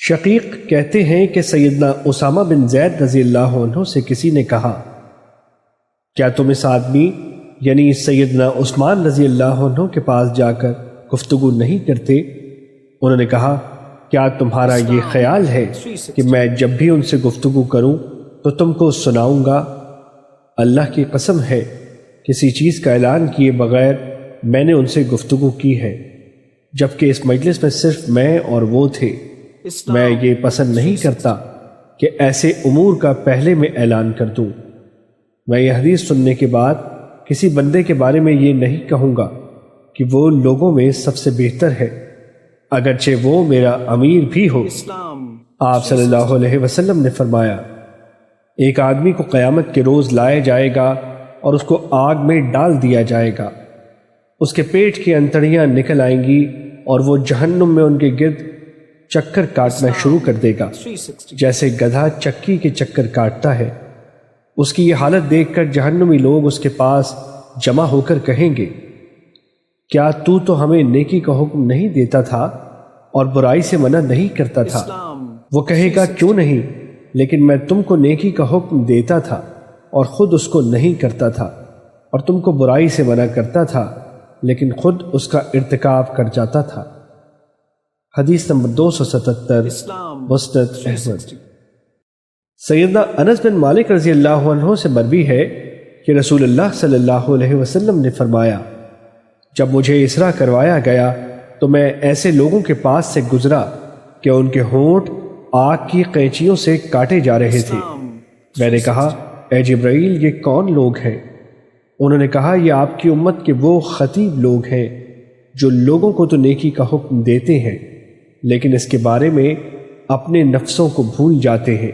شقیق کہتے ہیں کہ سیدنا اسامہ بن زید رضی اللہ عنہ سے کسی نے کہا، کیا تم اس آدمی یعنی سیدنا عثمان رضی اللہ عنہ کے پاس جا کر گفتگو نہیں کرتے؟ انہوں نے کہا، کیا تمہارا یہ خیال ہے کہ میں جب بھی ان سے گفتگو کروں تو تم کو سناؤں گا؟ اللہ کی قسم ہے، کسی چیز کا اعلان کیے بغیر میں نے ان سے گفتگو کی ہے، جبکہ اس مجلس میں صرف میں اور وہ تھے۔ میں یہ پسند نہیں کرتا کہ ایسے امور کا پہلے میں اعلان کر دوں۔ میں یہ حدیث سننے کے بعد کسی بندے کے بارے میں یہ نہیں کہوں گا کہ وہ لوگوں میں سب سے بہتر ہے، اگرچہ وہ میرا امیر بھی ہو۔ آپ صلی اللہ علیہ وسلم نے فرمایا، ایک آدمی کو قیامت کے روز لائے جائے گا اور اس کو آگ میں ڈال دیا جائے گا، اس کے پیٹ کی انتڑیاں نکل آئیں گی اور وہ جہنم میں ان کے گرد چکر کاٹنا شروع کر دے گا، جیسے گدھا چکی کے چکر کاٹتا ہے۔ اس کی یہ حالت دیکھ کر جہنمی لوگ اس کے پاس جمع ہو کر کہیں گے، کیا تو ہمیں نیکی کا حکم نہیں دیتا تھا اور برائی سے منع نہیں کرتا تھا؟ وہ کہے گا، کیوں نہیں، لیکن میں تم کو نیکی کا حکم دیتا تھا اور خود اس کو نہیں کرتا تھا، اور تم کو برائی سے منع کرتا تھا لیکن خود اس کا ارتکاب کر جاتا تھا۔ حدیث نمبر 277، مسند احمد۔ سیدنا انس بن مالک رضی اللہ عنہ سے مروی ہے کہ رسول اللہ صلی اللہ علیہ وسلم نے فرمایا، جب مجھے اسرا کروایا گیا تو میں ایسے لوگوں کے پاس سے گزرا کہ ان کے ہونٹ آگ کی قینچیوں سے کاٹے جا رہے تھے۔ میں نے کہا، اے جبرائیل، یہ کون لوگ ہیں؟ انہوں نے کہا، یہ آپ کی امت کے وہ خطیب لوگ ہیں جو لوگوں کو تو نیکی کا حکم دیتے ہیں لیکن اس کے بارے میں اپنے نفسوں کو بھول جاتے ہیں،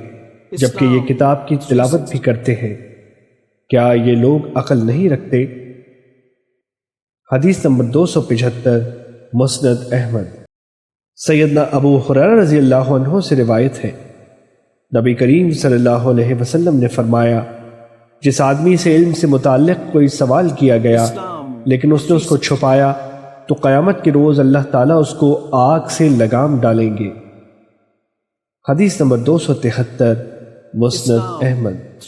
جبکہ یہ کتاب کی تلاوت بھی کرتے ہیں۔ کیا یہ لوگ عقل نہیں رکھتے؟ حدیث نمبر 275، مسند احمد۔ سیدنا ابو ہریرہ رضی اللہ عنہ سے روایت ہے، نبی کریم صلی اللہ علیہ وسلم نے فرمایا، جس آدمی سے علم سے متعلق کوئی سوال کیا گیا لیکن اس نے اس کو چھپایا تو قیامت کے روز اللہ تعالیٰ اس کو آگ سے لگام ڈالیں گے۔ حدیث نمبر 273، مسند احمد۔